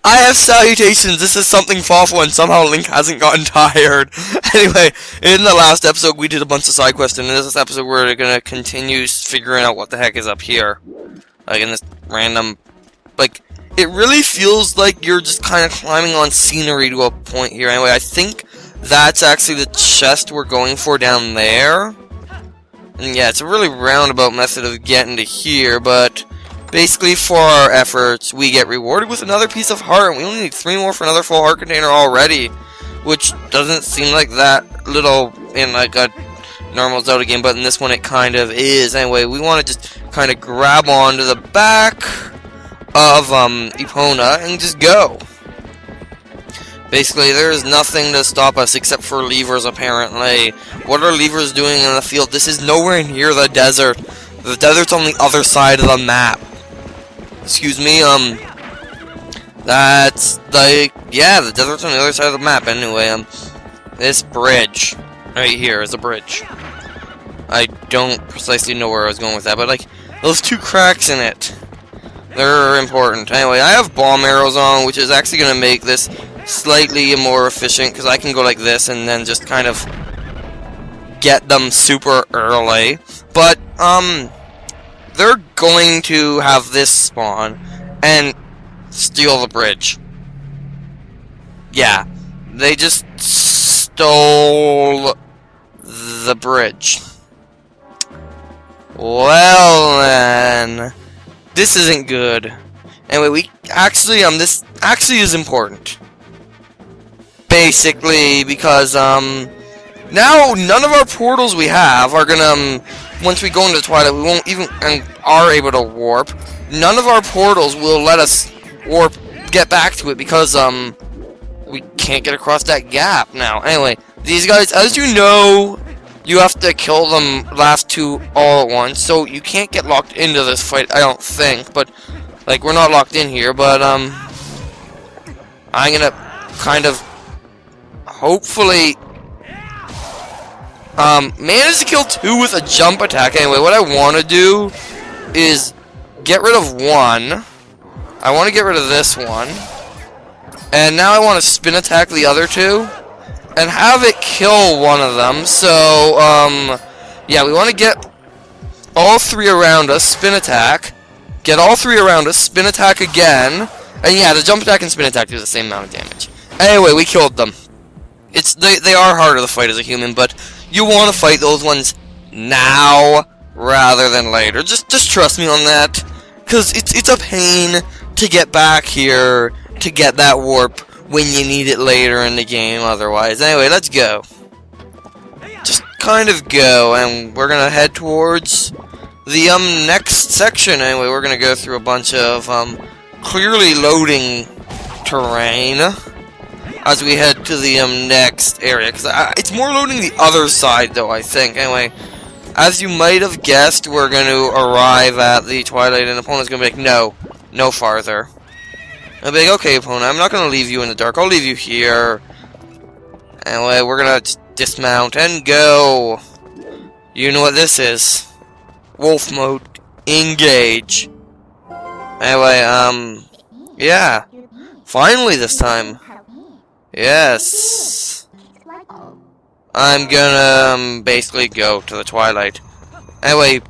I have salutations. This is something Fawful, and somehow Link hasn't gotten tired. Anyway, in the last episode, we did a bunch of side quests, and in this episode, we're gonna continue figuring out what the heck is up here. Like, in this random... Like, it really feels like you're just kind of climbing on scenery to a point here. Anyway, I think that's actually the chest we're going for down there. And yeah, it's a really roundabout method of getting to here, but... Basically, for our efforts, we get rewarded with another piece of heart, and we only need 3 more for another full heart container already, which doesn't seem like that little in like a normal Zelda game, but in this one it kind of is. Anyway, we want to just kind of grab onto the back of Epona and just go. Basically, there is nothing to stop us except for levers, apparently. What are levers doing in the field? This is nowhere near the desert. The desert's on the other side of the map. Excuse me, that's like, yeah, the desert's on the other side of the map. Anyway, this bridge right here is a bridge. I don't precisely know where I was going with that, but like, those 2 cracks in it, they're important. Anyway, I have bomb arrows on, which is actually going to make this slightly more efficient, because I can go like this and then just kind of get them super early. But, they're going to have this spawn and steal the bridge. Yeah, they just stole the bridge. Well then, this isn't good. Anyway, we actually, this actually is important. Basically, because, now none of our portals we have are gonna, once we go into Twilight, we won't even, and are able to warp. None of our portals will let us warp, get back to it, because, we can't get across that gap now. Anyway, these guys, as you know, you have to kill them last 2 all at once, so you can't get locked into this fight, I don't think, but, like, we're not locked in here, but, I'm gonna kind of, hopefully, managed to kill 2 with a jump attack. Anyway, what I want to do is get rid of 1. I want to get rid of this one. And now I want to spin attack the other 2. And have it kill one of them. So, yeah, we want to get all 3 around us, spin attack. Get all 3 around us, spin attack again. And yeah, the jump attack and spin attack do the same amount of damage. Anyway, we killed them. They are harder to fight as a human, but you want to fight those ones now rather than later. Just trust me on that, because it's a pain to get back here to get that warp when you need it later in the game otherwise. Anyway, let's go. Just kind of go, and we're gonna head towards the next section. Anyway, we're gonna go through a bunch of clearly loading terrain as we head to the next area, because it's more loading the other side, though, I think. Anyway, as you might have guessed, we're going to arrive at the Twilight, and Epona's going to be like, no farther. I'll be like, okay, Epona, I'm not going to leave you in the dark, I'll leave you here. Anyway, we're going to dismount and go. You know what this is. Wolf mode. Engage. Anyway, yeah. Finally this time. Yes. I'm gonna basically go to the Twilight. Anyway,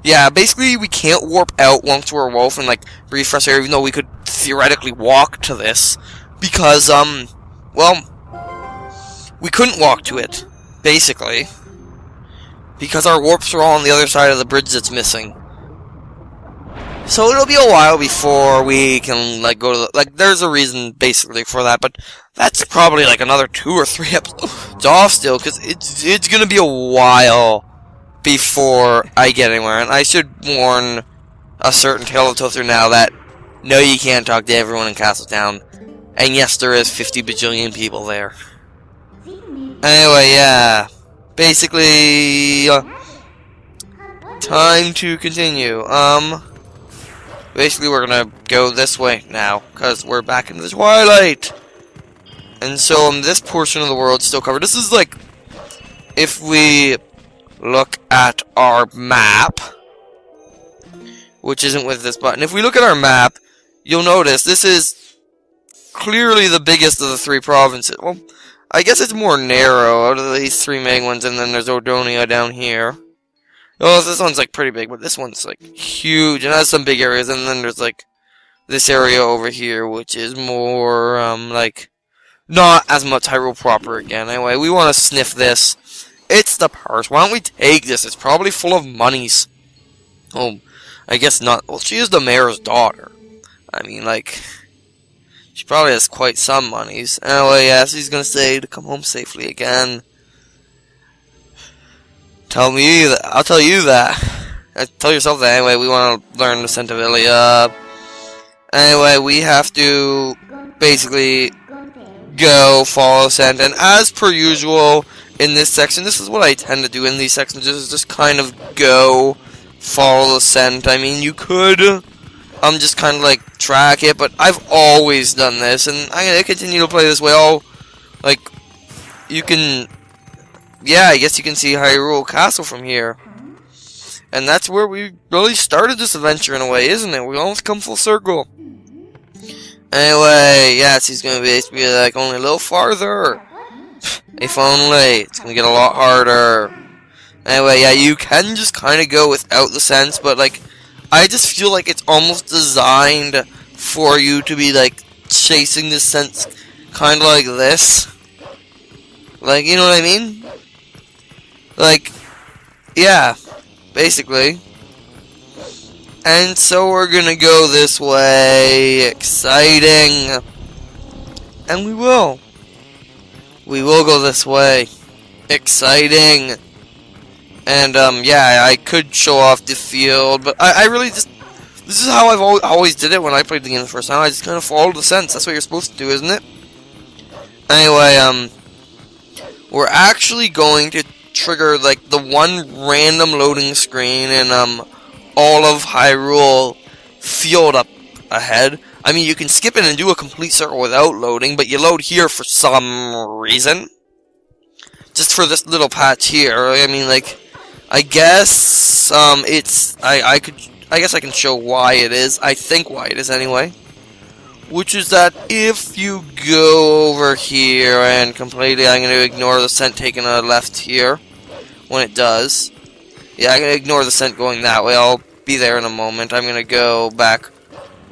yeah, basically we can't warp out once we're a wolf and like breathe fresh air, even though we could theoretically walk to this. Because, well, we couldn't walk to it, basically. Because our warps are all on the other side of the bridge that's missing. So it'll be a while before we can, like, go to the, like, there's a reason, basically, for that, but that's probably, like, another 2 or 3 episodes off still, because it's gonna be a while before I get anywhere, and I should warn a certain tale of Tother now that, no, you can't talk to everyone in Castletown, and yes, there is 50 bajillion people there. Anyway, yeah, basically, time to continue, basically, we're gonna go this way now, because we're back in the Twilight. And so, this portion of the world's still covered. This is like, if we look at our map, which isn't with this button, if we look at our map, you'll notice this is clearly the biggest of the three provinces. Well, I guess it's more narrow out of these three main ones, and then there's Odonia down here. Oh, this one's like pretty big, but this one's like huge, and has some big areas, and then there's like this area over here, which is more, like, not as much Hyrule proper again. Anyway, we want to sniff this. It's the purse. Why don't we take this? It's probably full of monies. Oh, I guess not. Well, she is the mayor's daughter. I mean, like, she probably has quite some monies. Anyway, yeah, she's gonna say to come home safely again. Tell me that. I'll tell you that. Tell yourself that. Anyway, we want to learn the Centivilia. Anyway, we have to basically go follow scent, and as per usual in this section, this is what I tend to do in these sections, is just kind of go follow the scent. I mean, you could just kind of like track it, but I've always done this, and I'm gonna continue to play this way. Like, you can, yeah, I guess you can see Hyrule Castle from here. And that's where we really started this adventure in a way, isn't it? We almost come full circle. Anyway, yes, he's going to basically be like only a little farther. If only. It's going to get a lot harder. Anyway, yeah, you can just kind of go without the sense, but like, I just feel like it's almost designed for you to be like chasing the sense kind of like this. Like, you know what I mean? Like, yeah. Basically. And so we're gonna go this way. Exciting. And we will. We will go this way. Exciting. And, yeah, I could show off the field, but I really just... This is how I've always did it when I played the game the first time. I just kind of followed the sense. That's what you're supposed to do, isn't it? Anyway, we're actually going to trigger like the one random loading screen in all of Hyrule field up ahead. I mean, you can skip it and do a complete circle without loading, but you load here for some reason. Just for this little patch here. I mean, like, I guess it's I guess I can show why it is. I think why it is anyway. Which is that if you go over here and completely, I'm going to ignore the scent taking a left here when it does. Yeah, I'm going to ignore the scent going that way. I'll be there in a moment. I'm going to go back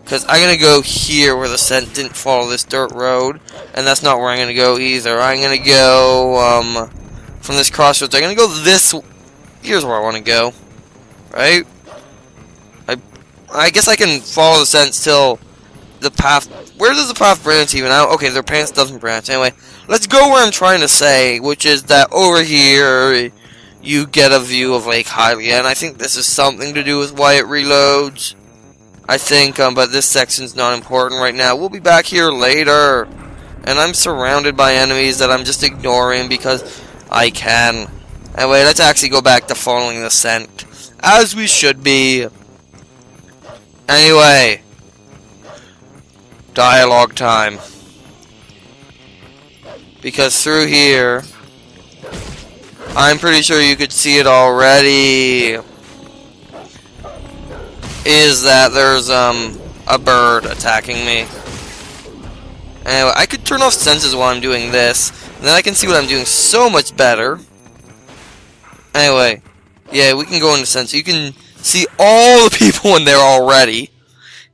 because I'm going to go here where the scent didn't follow this dirt road, and that's not where I'm going to go either. I'm going to go from this crossroads. I'm going to go this. Here's where I want to go. Right? I guess I can follow the scent till the path. Where does the path branch even out? Okay, their path doesn't branch. Anyway, let's go where I'm trying to say, which is that over here you get a view of Lake Hylia, and I think this is something to do with why it reloads. I think, but this section's not important right now. We'll be back here later, and I'm surrounded by enemies that I'm just ignoring because I can. Anyway, let's actually go back to following the scent, as we should be. Anyway. Dialogue time. Because through here, I'm pretty sure you could see it already, is that there's a bird attacking me. Anyway, I could turn off senses while I'm doing this, and then I can see what I'm doing so much better. Anyway, yeah, we can go into sense. You can see all the people in there already.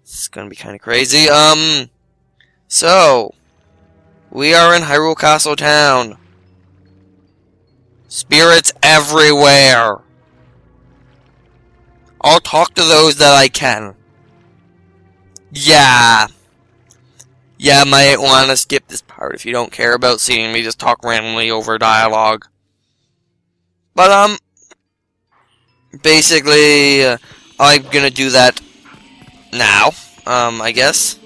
It's gonna be kind of crazy. So, we are in Hyrule Castle Town. Spirits everywhere. I'll talk to those that I can. Yeah. Yeah, might want to skip this part if you don't care about seeing me just talk randomly over dialogue. But, basically, I'm gonna do that now, I guess.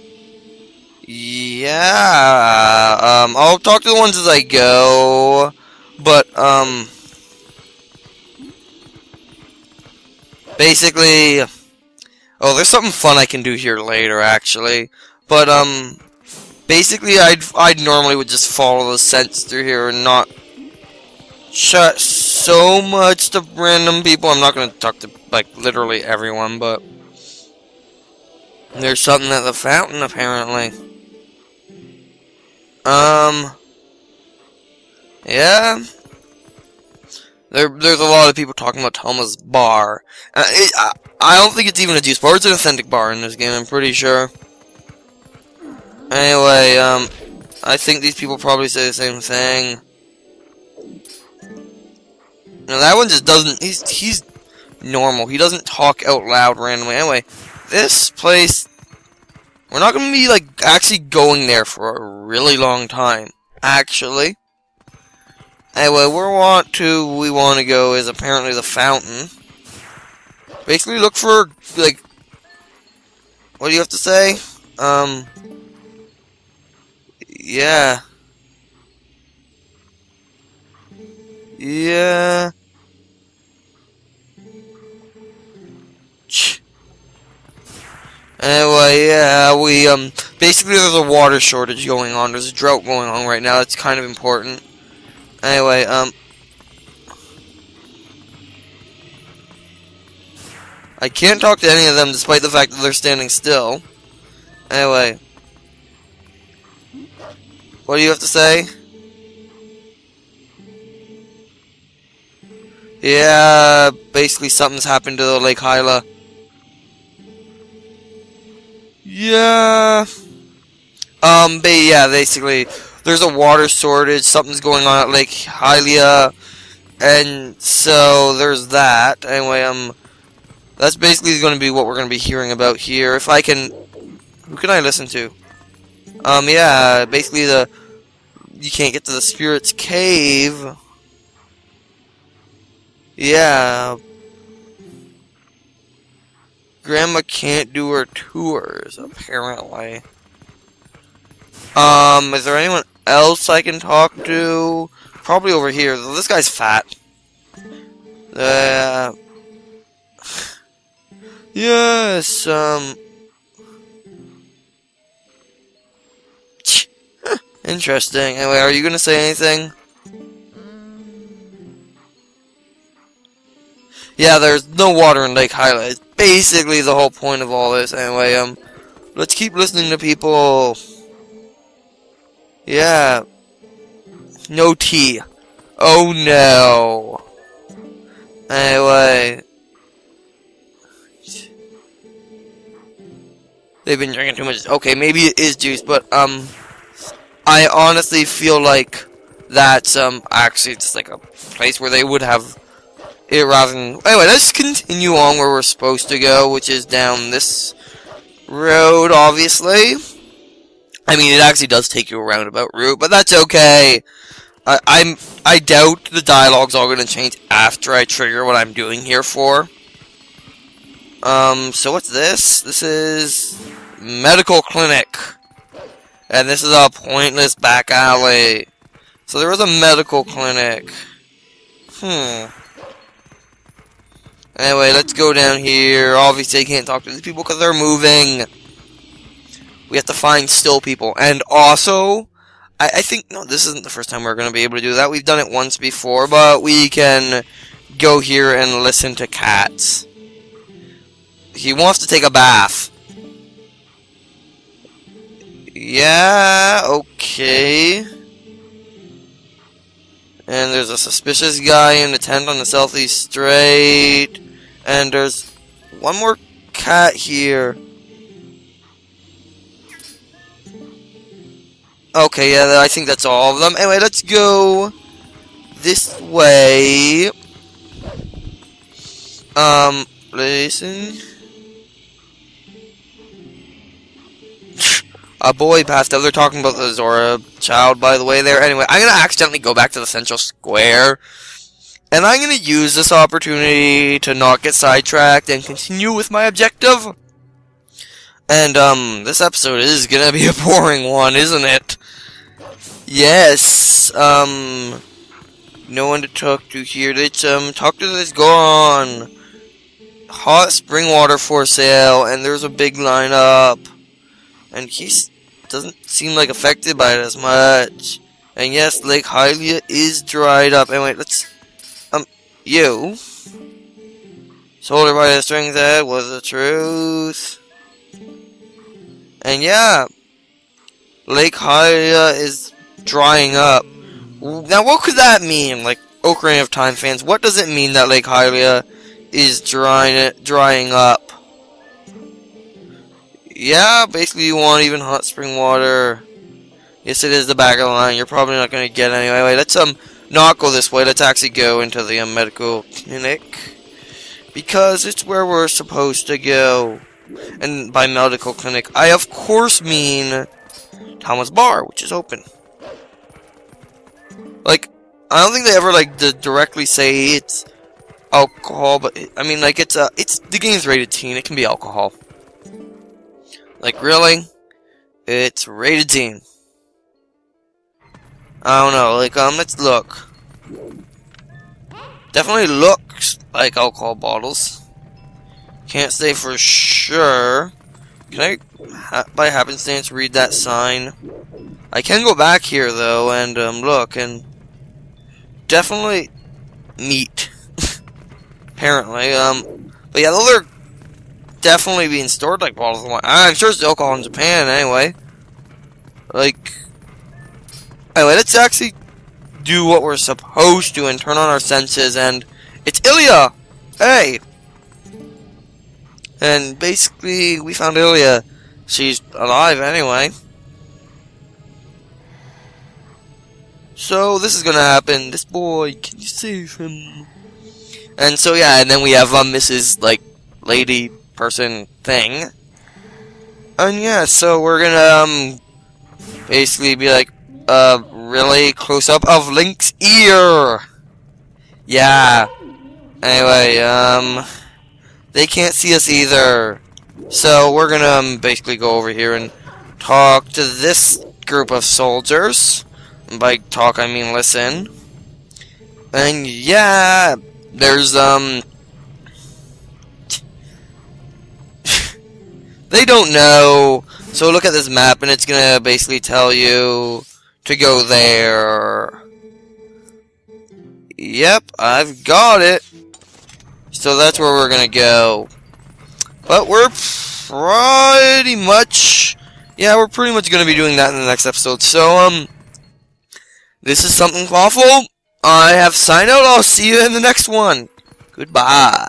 Yeah, I'll talk to the ones as I go, but, basically, oh, there's something fun I can do here later, actually, but, basically, I'd normally would just follow the scents through here and not chat so much to random people. I'm not gonna talk to, like, literally everyone, but there's something at the fountain, apparently. Yeah. There's a lot of people talking about Thomas' bar. I don't think it's even a juice bar. It's an authentic bar in this game, I'm pretty sure. Anyway, I think these people probably say the same thing. Now that one just doesn't, he's normal. He doesn't talk out loud randomly. Anyway, this place, we're not going to be, like, actually going there for a really long time. Actually. Anyway, we want to go is apparently the fountain. Basically look for, like, what do you have to say? Yeah. Yeah. Anyway, yeah, basically there's a water shortage going on. There's a drought going on right now. It's kind of important. Anyway, I can't talk to any of them despite the fact that they're standing still. Anyway. What do you have to say? Yeah, basically something's happened to the Lake Hyla. Yeah. But yeah, basically, there's a water shortage. Something's going on at Lake Hyla, and so there's that. Anyway, that's basically going to be what we're going to be hearing about here. If I can, who can I listen to? Yeah, basically you can't get to the Spirit's Cave. Yeah. Grandma can't do her tours, apparently. Is there anyone else I can talk to? Probably over here. This guy's fat. Yes, interesting. Anyway, are you gonna say anything? Yeah, there's no water in Lake Hyla. It's basically the whole point of all this. Anyway, let's keep listening to people. Yeah. No tea. Oh no. Anyway. They've been drinking too much. Okay, maybe it is juice, but, I honestly feel like that's, actually just like a place where they would have it rather than... Anyway, let's continue on where we're supposed to go, which is down this road, obviously. I mean, it actually does take you a roundabout route, but that's okay. I doubt the dialogue's all gonna change after I trigger what I'm doing here for. So what's this? This is medical clinic. And this is a pointless back alley. So there was a medical clinic. Anyway, let's go down here. Obviously, I can't talk to these people because they're moving. We have to find still people. And also, I think, no, this isn't the first time we're going to be able to do that. We've done it once before, but we can go here and listen to cats. He wants to take a bath. Yeah, okay. And there's a suspicious guy in the tent on the southeast straight. And there's one more cat here. Okay, yeah, I think that's all of them. Anyway, let's go this way. Listen. A boy passed out. They're talking about the Zora child, by the way, there. Anyway, I'm going to accidentally go back to the central square. And I'm going to use this opportunity to not get sidetracked and continue with my objective. And, this episode is going to be a boring one, isn't it? Yes, no one to talk to here. Let's, talk to this gone. Hot spring water for sale, and there's a big lineup. And he doesn't seem like affected by it as much. And yes, Lake Hylia is dried up. Anyway, let's, you. Sold her by the strings, that was the truth. And yeah, Lake Hylia is drying up. Now, what could that mean? Like, Ocarina of Time fans, what does it mean that Lake Hylia is drying up? Yeah, basically you want even hot spring water. Yes, it is the back of the line. You're probably not going to get it anyway. Wait, let's not go this way. Let's actually go into the medical clinic, because it's where we're supposed to go. And by medical clinic, I of course mean Thomas Bar, which is open. Like, I don't think they ever like directly say it's alcohol, but I mean, like, it's the game's rated teen. It can be alcohol. Like, really? It's rated teen. I don't know. Like, let's look. Definitely looks like alcohol bottles. Can't say for sure. Can I, by happenstance, read that sign? I can go back here though and look, and definitely meat. Apparently, but yeah, those are definitely being stored like bottles of wine. I'm sure it's alcohol in Japan anyway. Like, anyway, let's actually do what we're supposed to and turn on our senses, and it's Ilya! Hey! And basically, we found Ilya. She's alive anyway. So, this is gonna happen. This boy, can you save him? And so, yeah, and then we have Mrs. like, lady, person, thing. And yeah, so we're gonna, basically be like, really close up of Link's ear. Yeah. Anyway, they can't see us either. So we're gonna basically go over here and talk to this group of soldiers. And by talk, I mean listen. And yeah, there's, they don't know. So look at this map and it's gonna basically tell you to go there. Yep, I've got it. So that's where we're gonna go. But we're pretty much, yeah, we're pretty much gonna be doing that in the next episode. So, this is Something Fawful. I have signed out. I'll see you in the next one. Goodbye.